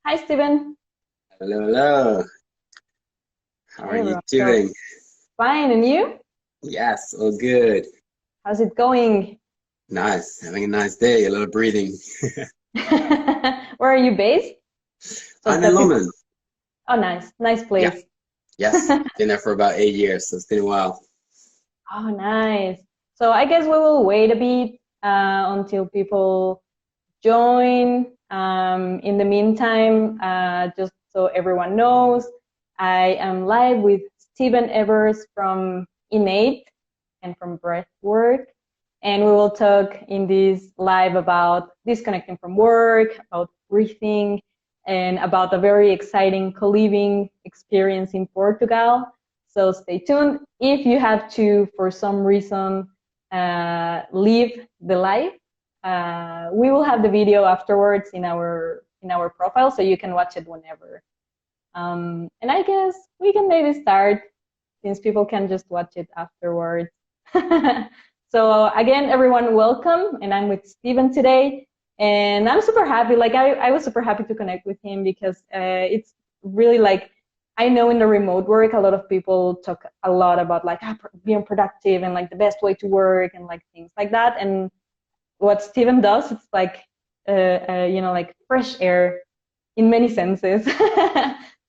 Hi, Steven. Hello, hello. How Hi, are you everyone. So, doing? fine, and you? Yes, all good. How's it going? Nice. Having a nice day, a lot of breathing. Where are you based? So I'm in that people. London. Oh, nice, nice Yeah, place. yes. Been there for about 8 years, so it's been a while. Oh, nice. So I guess we will wait a bit until people join. In the meantime, just so everyone knows, I am live with Steven Ebbers from Innate and from breathwork. And we will talk in this live about disconnecting from work, about breathing, and about a very exciting co-living experience in Portugal. So stay tuned. If you have to, for some reason, leave the live, we will have the video afterwards in our profile, so you can watch it whenever. And I guess we can maybe start since people can just watch it afterwards. So again, everyone, welcome. And I'm with Steven today. And I'm super happy. Like I was super happy to connect with him because it's really like, I know in the remote work, a lot of people talk a lot about like being productive and like the best way to work and like things like that. And what Steven does, it's like, like fresh air in many senses.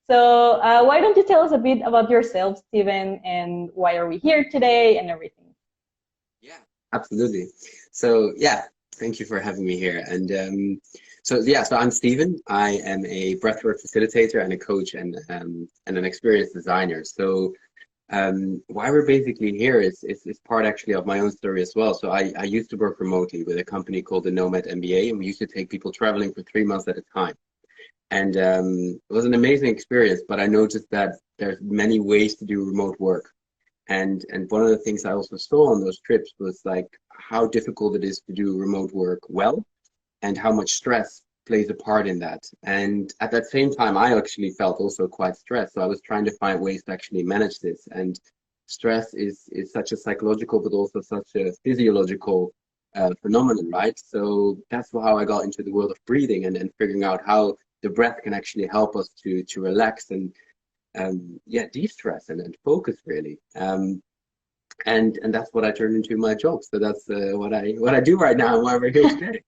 So why don't you tell us a bit about yourself, Steven, and why are we here today and everything? Yeah, absolutely. So, yeah, thank you for having me here. So I'm Steven. I am a breathwork facilitator and a coach and an experienced designer. Why we're basically here is part actually of my own story as well. I used to work remotely with a company called the Nomad MBA, and we used to take people traveling for 3 months at a time. And it was an amazing experience, but I noticed that there's many ways to do remote work. And one of the things I also saw on those trips was like how difficult it is to do remote work well and how much stress plays a part in that. And at that same time, I actually felt also quite stressed. So I was trying to find ways to actually manage this. And stress is such a psychological, but also such a physiological phenomenon, right? So that's how I got into the world of breathing and figuring out how the breath can actually help us to relax and de-stress and focus really. And that's what I turned into my job. So that's what I do right now and why we're here today.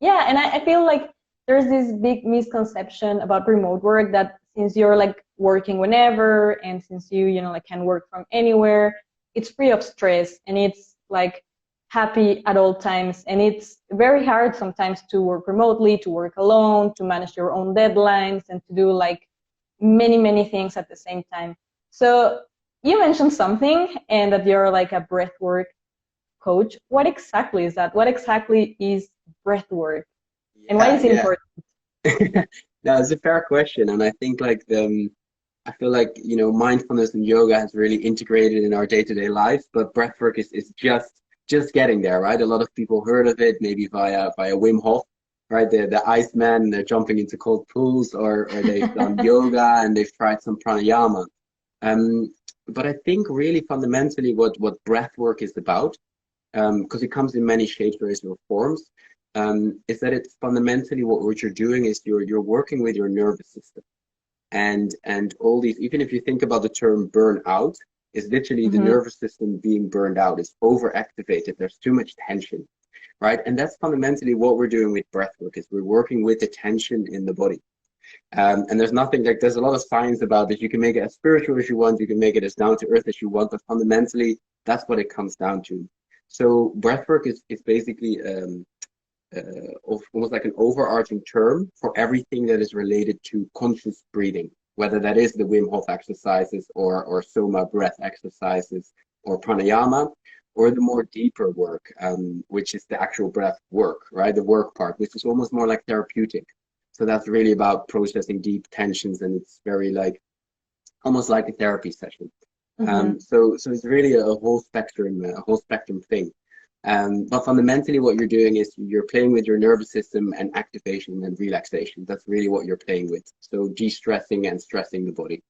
Yeah, and I feel like there's this big misconception about remote work that since you're like working whenever and since you like can work from anywhere, it's free of stress and it's like happy at all times. And it's very hard sometimes to work remotely, to work alone, to manage your own deadlines and to do like many, many things at the same time. So you mentioned something and that you're like a breathwork coach. What exactly is that? What exactly is breathwork? And why Yeah, is it yeah. important? No, it's a fair question, and I think I feel like mindfulness and yoga has really integrated in our day-to-day lives, but breathwork is just getting there, right? A lot of people heard of it maybe via Wim Hof, right? The Iceman, they're jumping into cold pools, or they've done yoga and they've tried some pranayama. Um, but I think really fundamentally what breathwork is about, because it comes in many shapes, various forms, is that it's fundamentally what you're doing is you're working with your nervous system and all these. Even if you think about the term burnout, is literally the Mm-hmm. nervous system being burned out. It's overactivated. There's too much tension, right? And that's fundamentally what we're doing with breathwork. Is we're working with the tension in the body. And there's nothing like there's a lot of science about this. You can make it as spiritual as you want, you can make it as down to earth as you want, but fundamentally, that's what it comes down to. So breathwork is basically almost like an overarching term for everything that is related to conscious breathing, whether that is the Wim Hof exercises or Soma breath exercises or pranayama, or the more deeper work, which is the actual breath work, right? The work part, which is almost more like therapeutic. So that's really about processing deep tensions, and it's very like almost like a therapy session. Mm-hmm. So it's really a whole spectrum thing. But fundamentally, what you're doing is you're playing with your nervous system and activation and relaxation. That's really what you're playing with. So de-stressing and stressing the body.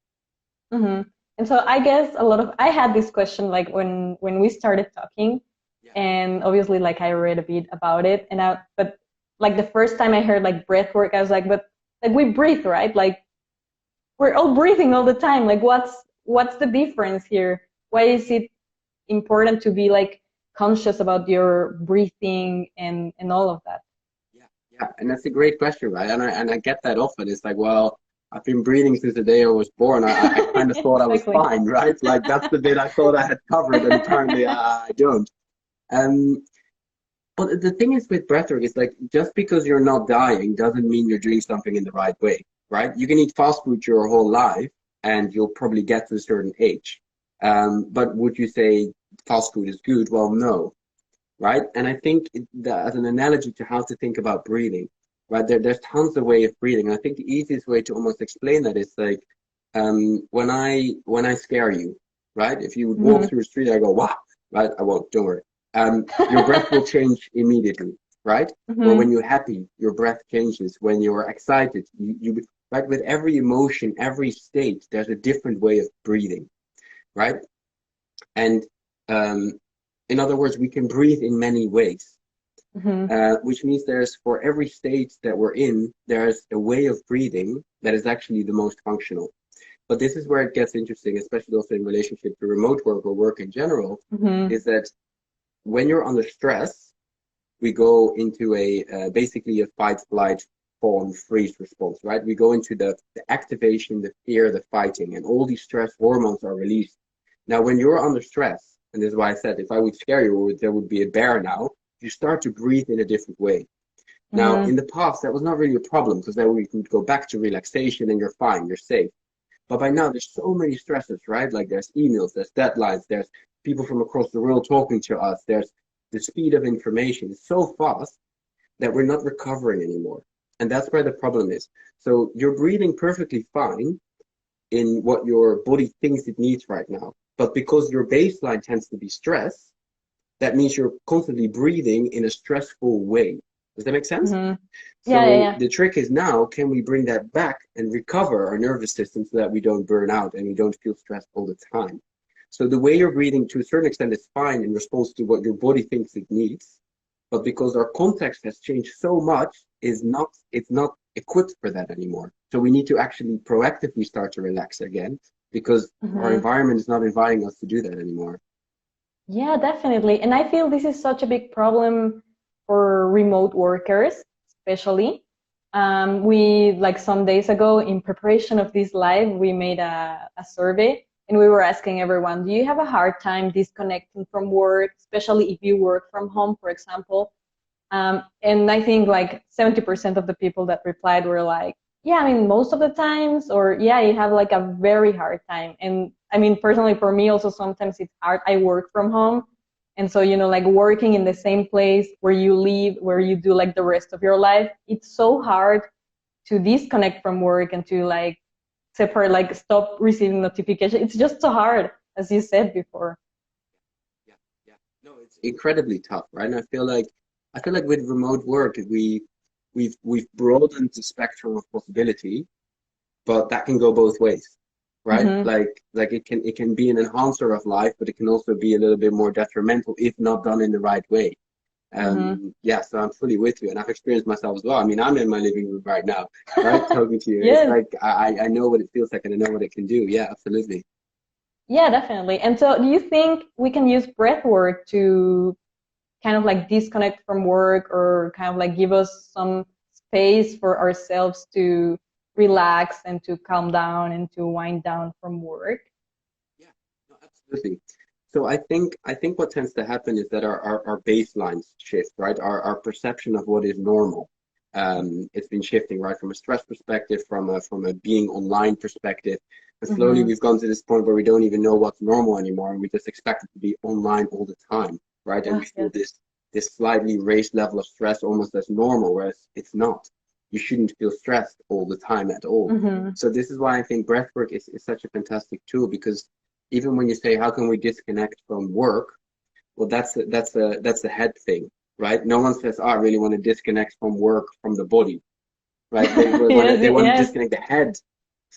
Mm-hmm. And so I guess I had this question like when we started talking, Yeah. and obviously like I read a bit about it, but like the first time I heard like breath work, I was like, but like we breathe, right? Like we're all breathing all the time. Like what's the difference here? Why is it important to be like conscious about your breathing and all of that? Yeah, yeah, and that's a great question, right? And I get that often. It's like, well, I've been breathing since the day I was born. I kind of thought I was Exactly. fine, right? Like that's the bit I thought I had covered, and apparently I don't. Um, but the thing is with breathwork is like just because you're not dying doesn't mean you're doing something in the right way, right? You can eat fast food your whole life, and you'll probably get to a certain age. But would you say fast food is good? Well, no, right? And I think that as an analogy to how to think about breathing, right? There's tons of way of breathing. And I think the easiest way to almost explain that is like when I scare you, right? If you would walk Mm-hmm. through the street, I go, wow, right? I won't, don't worry. Your breath will change immediately, right? Or when Mm-hmm. you're happy, your breath changes. When you're excited, right? With every emotion, every state, there's a different way of breathing, right? And um, in other words, we can breathe in many ways, Mm-hmm. which means there's for every state that we're in, there's a way of breathing that is actually the most functional. But this is where it gets interesting, especially also in relationship to remote work or work in general, Mm-hmm. is that when you're under stress, we go into a basically a fight, flight, fawn, freeze response, right? We go into the activation, the fear, the fighting, and all these stress hormones are released. Now, when you're under stress, and this is why I said if I would scare you, there would be a bear now, you start to breathe in a different way. Now, Mm-hmm. in the past, that was not really a problem because then we could go back to relaxation and you're fine, you're safe. But by now, there's so many stresses, right? Like there's emails, there's deadlines, there's people from across the world talking to us, there's the speed of information is so fast that we're not recovering anymore. And that's where the problem is. So you're breathing perfectly fine in what your body thinks it needs right now. But because your baseline tends to be stress, that means you're constantly breathing in a stressful way. Does that make sense? Mm-hmm. Yeah, yeah, So yeah. the trick is now, can we bring that back and recover our nervous system so that we don't burn out and we don't feel stressed all the time? So the way you're breathing to a certain extent is fine in response to what your body thinks it needs. But because our context has changed so much, it's not equipped for that anymore. So we need to actually proactively start to relax again because our Mm-hmm. environment is not inviting us to do that anymore. Yeah, definitely. And I feel this is such a big problem for remote workers, especially. We, like some days ago, in preparation of this live, we made a survey and we were asking everyone, do you have a hard time disconnecting from work, especially if you work from home, for example? And I think like 70% of the people that replied were like, yeah, I mean, most of the times, or yeah, you have like a very hard time. And I mean, personally, for me also, sometimes it's hard. I work from home. And so, like working in the same place where you live, where you do like the rest of your life, it's so hard to disconnect from work and to like separate, like stop receiving notifications. It's just so hard, as you said before. Yeah, yeah. No, it's incredibly tough, right? And I feel like with remote work, we've broadened the spectrum of possibility, but that can go both ways, right? Mm-hmm. Like it can be an enhancer of life, but it can also be a little bit more detrimental if not done in the right way. Mm-hmm. Yeah, so I'm fully with you, and I've experienced myself as well. I mean, I'm in my living room right now, right, talking to you. It's Yes. like I know what it feels like, and I know what it can do. Yeah, absolutely. Yeah, definitely. And so, do you think we can use breath work to kind of like disconnect from work or kind of like give us some space for ourselves to relax and to calm down and to wind down from work? Yeah, no, absolutely. So I think what tends to happen is that our baselines shift, right? Our perception of what is normal. It's been shifting, right? From a stress perspective, from a being online perspective. And slowly Mm-hmm. we've gone to this point where we don't even know what's normal anymore, and we just expect it to be online all the time, right? And we Ah, feel yes. this slightly raised level of stress almost as normal, whereas it's not. You shouldn't feel stressed all the time at all. Mm-hmm. So this is why I think breathwork is such a fantastic tool because even when you say how can we disconnect from work, well that's a head thing, right? No one says, oh, I really want to disconnect from work from the body, right? They want to Yes, they want to yes. disconnect the head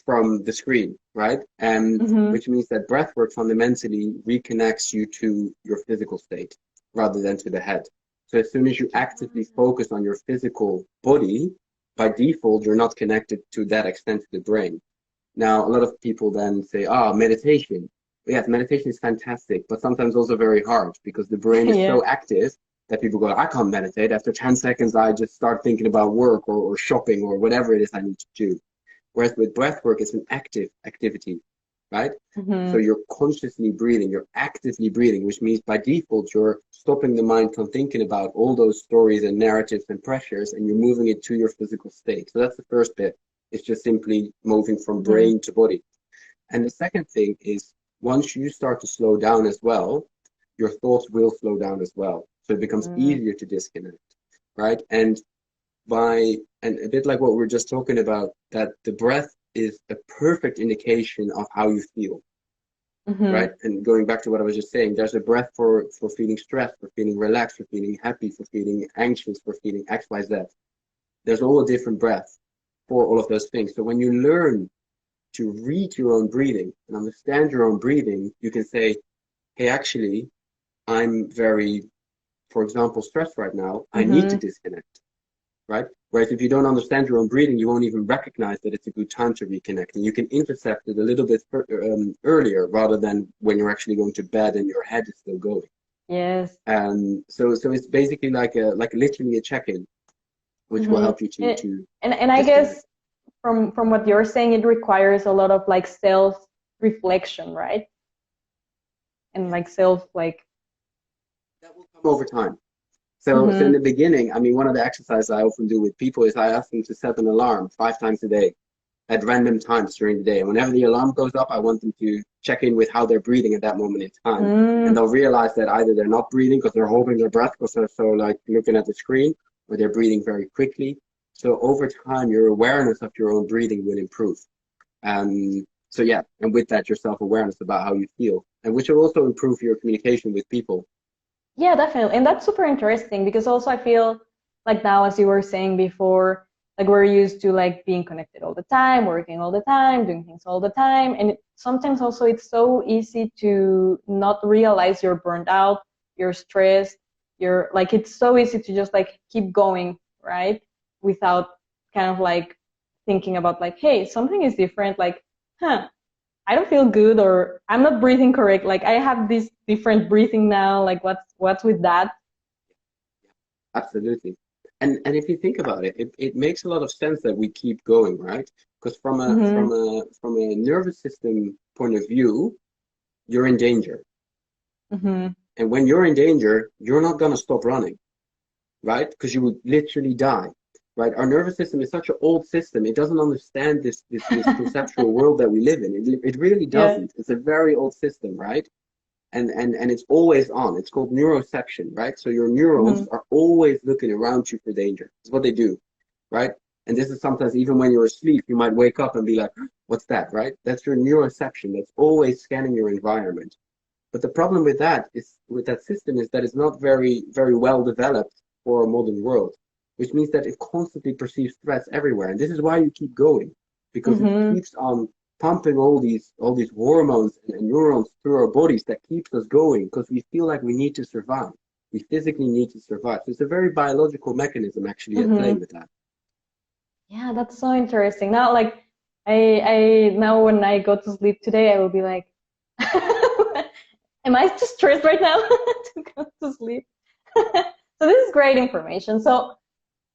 from the screen, right? And Mm-hmm. which means that breath work fundamentally reconnects you to your physical state rather than to the head. So as soon as you actively focus on your physical body, by default, you're not connected to that extent to the brain. Now, a lot of people then say, meditation. Yes, meditation is fantastic, but sometimes also very hard because the brain is Yeah. so active that people go, I can't meditate. After 10 seconds, I just start thinking about work or shopping or whatever it is I need to do. Whereas with breath work, it's an active activity, right? So Mm-hmm. you're consciously breathing, you're actively breathing, which means by default, you're stopping the mind from thinking about all those stories and narratives and pressures, and you're moving it to your physical state. So that's the first bit. It's just simply moving from Mm-hmm. brain to body. And the second thing is once you start to slow down as well, your thoughts will slow down as well. So it becomes Mm-hmm. easier to disconnect, right? And a bit like what we were just talking about, that the breath is a perfect indication of how you feel, Mm-hmm. right? And going back to what I was just saying, there's a breath for feeling stressed, for feeling relaxed, for feeling happy, for feeling anxious, for feeling X, Y, Z. There's all a different breath for all of those things. So when you learn to read your own breathing and understand your own breathing, you can say, hey, actually, I'm very, for example, stressed right now. I need to Mm-hmm. disconnect, right? Whereas if you don't understand your own breathing, you won't even recognize that it's a good time to reconnect. And you can intercept it a little bit earlier rather than when you're actually going to bed and your head is still going. Yes. So it's basically like literally a check-in, which will Mm-hmm. help you And, to and I disconnect. guess from what you're saying, it requires a lot of like self reflection, right? And like self like. That will come over time. So in Mm-hmm. the beginning, I mean, one of the exercises I often do with people is I ask them to set an alarm 5 times a day at random times during the day. And whenever the alarm goes up, I want them to check in with how they're breathing at that moment in time. And Mm. they'll realize that either they're not breathing because they're holding their breath because they're so like looking at the screen, or they're breathing very quickly. So over time, your awareness of your own breathing will improve. So yeah, and with that, your self-awareness about how you feel, and which will also improve your communication with people. Yeah, definitely. And that's super interesting because also I feel like now, as you were saying before, like we're used to like being connected all the time, working all the time, doing things all the time. And sometimes also it's so easy to not realize you're burned out, you're stressed, you're like, it's so easy to just like keep going, right? Without kind of like thinking about like, hey, something is different. Like, huh, I don't feel good or I'm not breathing correct. Like I have this different breathing now. Like what's with that? Absolutely. And if you think about it, it makes a lot of sense that we keep going, right? Because Mm-hmm. from a nervous system point of view, you're in danger. Mm-hmm. And when you're in danger, you're not gonna stop running, right? Because you would literally die, right? Our nervous system is such an old system, it doesn't understand this conceptual world that we live in. It really Yeah. doesn't. It's a very old system, right? And it's always on. It's called neuroception, right? So your Mm-hmm. neurons are always looking around you for danger. It's what they do, right? And this is sometimes even when you're asleep, you might wake up and be like, what's that, right? That's your neuroception. That's always scanning your environment. But the problem with that is with that system is that it's not very well developed for a modern world, which means that it constantly perceives threats everywhere. And this is why you keep going, because it Mm-hmm. keeps on pumping all these hormones and neurons through our bodies that keeps us going because we feel like we need to survive. We physically need to survive. So it's a very biological mechanism actually at play Mm-hmm. with that. Yeah, that's so interesting. Now, like, I now when I go to sleep today, I will be like, am I too stressed right now to go to sleep? So this is great information. So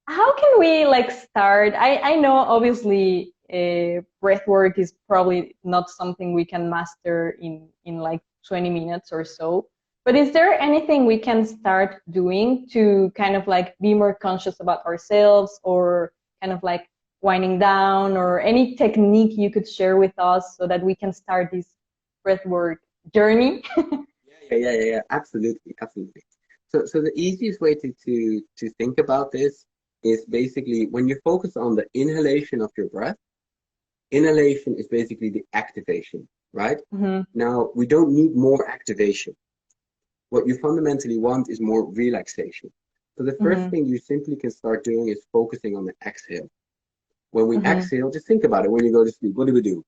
how can we like start? I know obviously breath work is probably not something we can master in like 20 minutes or so. But is there anything we can start doing to kind of like be more conscious about ourselves or kind of like winding down or any technique you could share with us so that we can start this breath work journey? Yeah. Absolutely, absolutely. So the easiest way to think about this is basically when you focus on the inhalation of your breath. Inhalation is basically the activation, right? Mm-hmm. Now, we don't need more activation. What you fundamentally want is more relaxation. So the first Mm-hmm. thing you simply can start doing is focusing on the exhale. When we Mm-hmm. exhale, just think about it when you go to sleep. What do?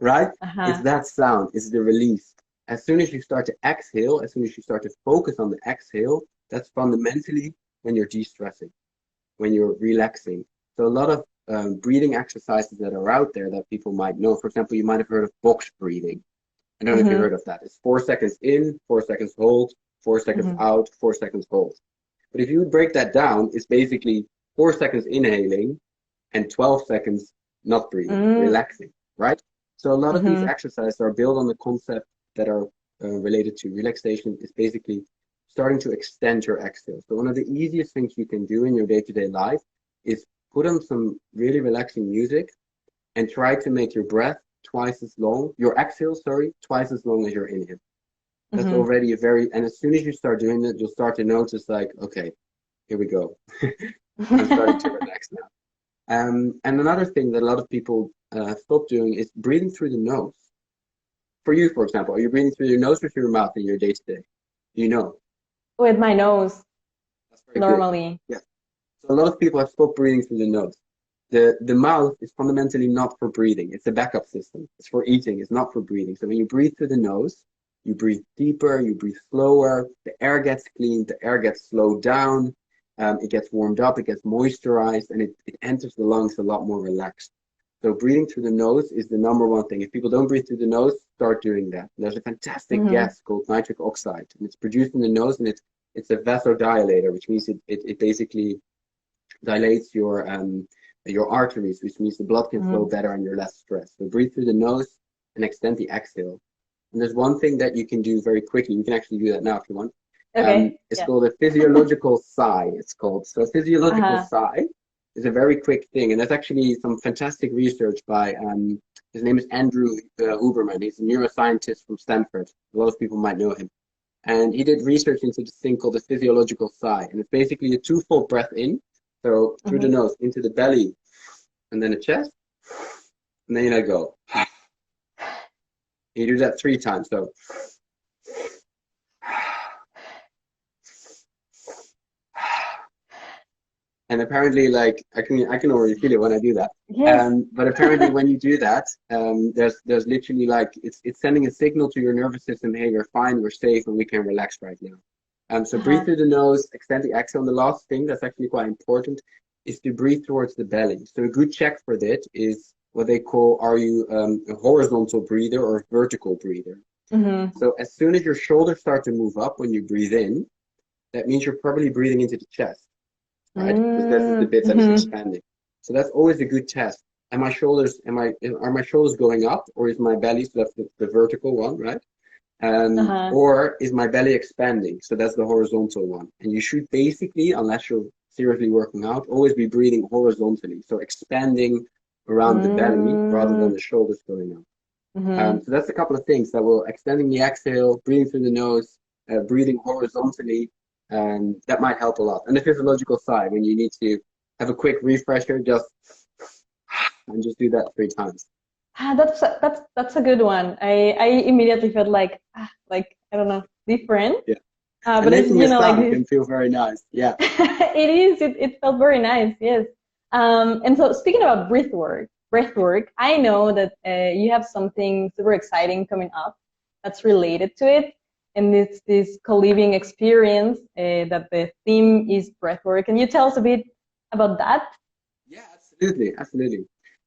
Right? It's Uh-huh. that sound, it's the release. As soon as you start to exhale, as soon as you start to focus on the exhale, that's fundamentally when you're de-stressing. when you're relaxing. So a lot of breathing exercises that are out there that people might know. For example, you might have heard of box breathing. I don't know if you heard of that. It's 4 seconds in, 4 seconds hold, 4 seconds out, 4 seconds hold. But if you would break that down, it's basically 4 seconds inhaling and 12 seconds not breathing, relaxing, right? So a lot of these exercises are built on the concept that are related to relaxation. Is basically starting to extend your exhale. So one of the easiest things you can do in your day-to-day life is put on some really relaxing music and try to make your breath twice as long, your exhale, sorry, twice as long as your inhale. That's already a very, and as soon as you start doing that, you'll start to notice like, okay, here we go. I'm starting to relax now. And another thing that a lot of people stop doing is breathing through the nose. For you, for example, are you breathing through your nose or through your mouth in your day-to-day? Do you know? With my nose, That's very normally. good. Yeah. So a lot of people have stopped breathing through the nose. The mouth is fundamentally not for breathing. It's a backup system. It's for eating. It's not for breathing. So when you breathe through the nose, you breathe deeper, you breathe slower, the air gets cleaned, the air gets slowed down, it gets warmed up, it gets moisturized, and it enters the lungs a lot more relaxed. So breathing through the nose is the number one thing. If people don't breathe through the nose, start doing that. There's a fantastic gas called nitric oxide, and it's produced in the nose, and it's a vasodilator, which means it basically dilates your arteries, which means the blood can flow better and you're less stressed. So breathe through the nose and extend the exhale. And there's one thing that you can do very quickly. You can actually do that now if you want. Okay. It's called a physiological sigh. It's called. So physiological sigh is a very quick thing. And there's actually some fantastic research by, his name is Andrew Huberman. He's a neuroscientist from Stanford. A lot of people might know him. And he did research into this thing called the physiological sigh. And it's basically a twofold breath in. So through the nose, into the belly, and then the chest. And then you let go. You do that 3 times. So and apparently, like I can already feel it when I do that. Yes. But apparently, when you do that, there's literally like it's sending a signal to your nervous system. Hey, we're fine, we're safe, and we can relax right now. So breathe through the nose, extend the exhale. And the last thing that's actually quite important is to breathe towards the belly. So a good check for that is what they call, are you a horizontal breather or a vertical breather? So as soon as your shoulders start to move up when you breathe in, that means you're probably breathing into the chest, right? Because this is the bit that is expanding. So that's always a good test. Are my shoulders going up, or is my belly, so that's the vertical one, right? Or is my belly expanding? So that's the horizontal one. And you should basically, unless you're seriously working out, always be breathing horizontally. So expanding around the belly rather than the shoulders going up. So that's a couple of things that will extending the exhale, breathing through the nose, breathing horizontally, and that might help a lot. And the physiological side, when you need to have a quick refresher, just do that 3 times. That's a good one. I immediately felt like I don't know, different. Yeah. But it's, you know, like can feel very nice. Yeah. It is. It felt very nice. Yes. And so speaking about breathwork, I know that you have something super exciting coming up that's related to it, and it's this co-living experience that the theme is breathwork. Can you tell us a bit about that? Yeah, absolutely.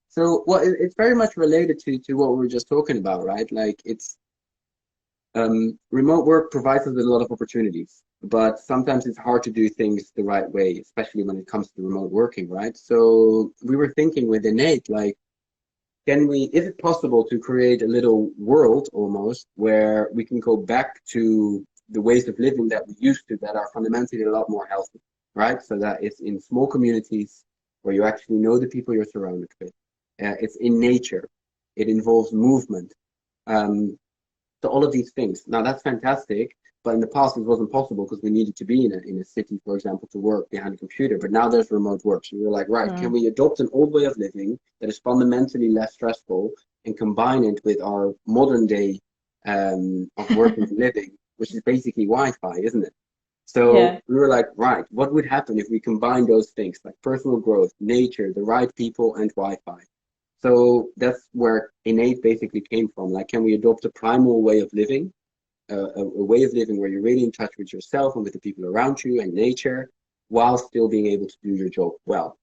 So, well, it's very much related to what we were just talking about, right? Like it's remote work provides us with a lot of opportunities, but sometimes it's hard to do things the right way, especially when it comes to remote working, right? So we were thinking with Innate, like, is it possible to create a little world almost where we can go back to the ways of living that we used to that are fundamentally a lot more healthy, right? So that it's in small communities where you actually know the people you're surrounded with. It's in nature. It involves movement. So all of these things. Now that's fantastic, but in the past it wasn't possible because we needed to be in a city, for example, to work behind a computer. But now there's remote work. So we're like, right, can we adopt an old way of living that is fundamentally less stressful and combine it with our modern day of working and living, which is basically Wi-Fi, isn't it? So we were like, right, what would happen if we combine those things like personal growth, nature, the right people, and Wi-Fi? So that's where Innate basically came from. Like, can we adopt a primal way of living, a way of living where you're really in touch with yourself and with the people around you and nature, while still being able to do your job well.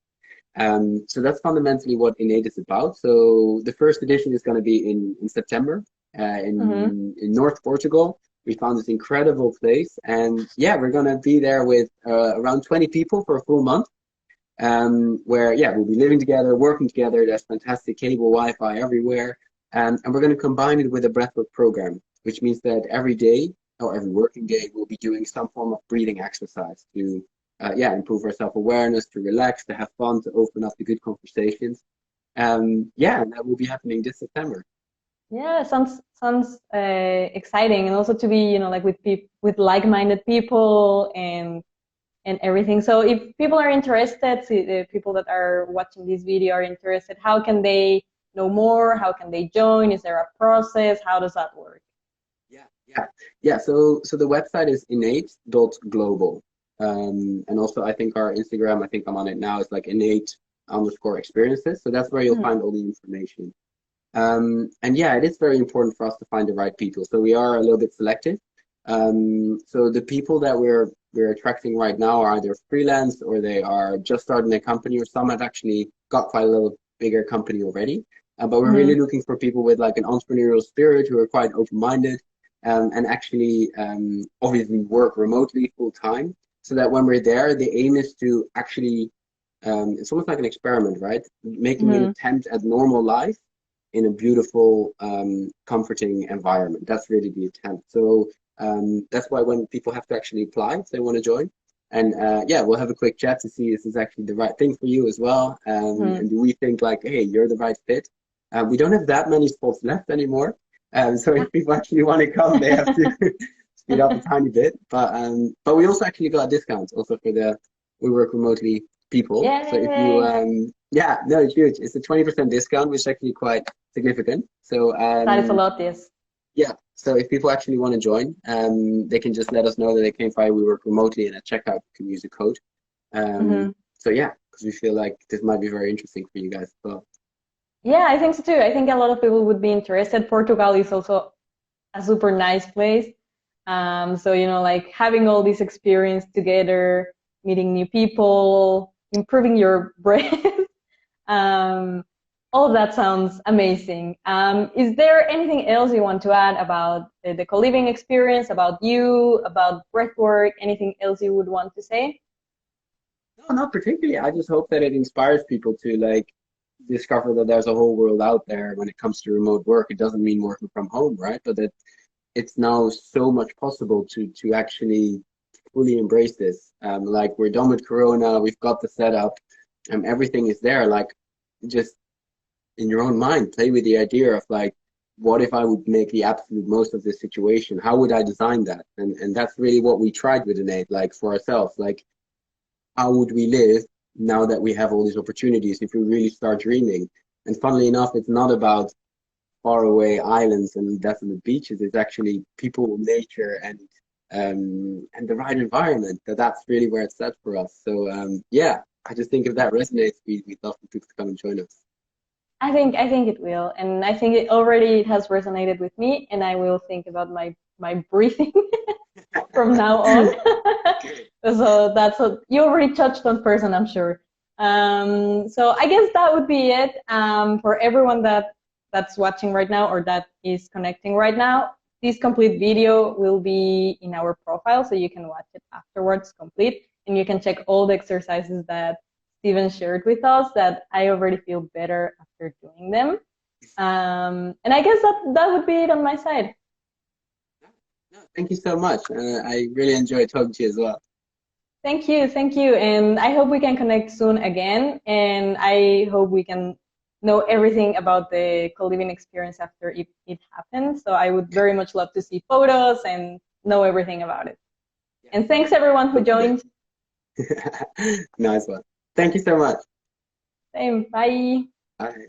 So that's fundamentally what Innate is about. So the first edition is going to be in September in North Portugal. We found this incredible place, and yeah, we're going to be there with around 20 people for a full month. Where yeah, we'll be living together, working together. There's fantastic cable, Wi-Fi everywhere, and we're going to combine it with a breathwork program, which means that every day or every working day, we'll be doing some form of breathing exercise to yeah, improve our self-awareness, to relax, to have fun, to open up to good conversations. Yeah, and that will be happening this September. Yeah, sounds exciting, and also to be, you know, like with like-minded people and everything. So if people are interested, see, the people that are watching this video are interested, how can they know more? How can they join? Is there a process? How does that work? Yeah. So the website is innate.global. And also I think our Instagram, I think I'm on it now, is like innate_experiences. So that's where you'll find all the information. And yeah, it is very important for us to find the right people. So we are a little bit selective. So the people that we're attracting right now are either freelance or they are just starting a company, or some have actually got quite a little bigger company already. But we're really looking for people with like an entrepreneurial spirit, who are quite open-minded, and actually obviously work remotely full time. So that when we're there, the aim is to actually, it's almost like an experiment, right? Making an attempt at normal life in a beautiful, comforting environment. That's really the attempt. So that's why when people have to actually apply if they want to join. And yeah, we'll have a quick chat to see if this is actually the right thing for you as well. And do we think like, hey, you're the right fit? We don't have that many spots left anymore. So if people actually want to come, they have to speed up a tiny bit. But we also actually got discounts also for the we work remotely people. Yay. So if you yeah, no, it's huge. It's a 20% discount, which is actually quite significant. So That is a lot, yes. yeah. So if people actually want to join, they can just let us know that they came by. We work remotely, and at checkout you can use a code. So yeah, because we feel like this might be very interesting for you guys as well. Yeah, I think so too. I think a lot of people would be interested. Portugal is also a super nice place. So, you know, like having all this experience together, meeting new people, improving your breath, all of that sounds amazing. Is there anything else you want to add about the co-living experience, about you, about breathwork, anything else you would want to say? No, not particularly. I just hope that it inspires people to like discover that there's a whole world out there when it comes to remote work. It doesn't mean working from home, right? But that it's now so much possible to actually fully embrace this. Like we're done with Corona, we've got the setup, everything is there. Like just in your own mind, play with the idea of like, what if I would make the absolute most of this situation? How would I design that? And that's really what we tried with Innate, like for ourselves. Like, how would we live now that we have all these opportunities if we really start dreaming? And funnily enough, it's not about faraway islands and desolate beaches. It's actually people, nature, and the right environment. That's really where it's set for us. So yeah, I just think if that resonates, we'd love for people to come and join us. I think it will, and I think it has resonated with me, and I will think about my breathing from now on. So that's what you already touched on first, and I'm sure. So I guess that would be it for everyone that's watching right now or that is connecting right now. This complete video will be in our profile, so you can watch it afterwards complete, and you can check all the exercises that Steven shared with us that I already feel better after doing them. And I guess that would be it on my side. No, thank you so much. I really enjoyed talking to you as well. Thank you. And I hope we can connect soon again. And I hope we can know everything about the co-living experience after it happens. So I would very much love to see photos and know everything about it. And thanks everyone who joined. Nice one. Thank you so much. Same. Bye. Bye.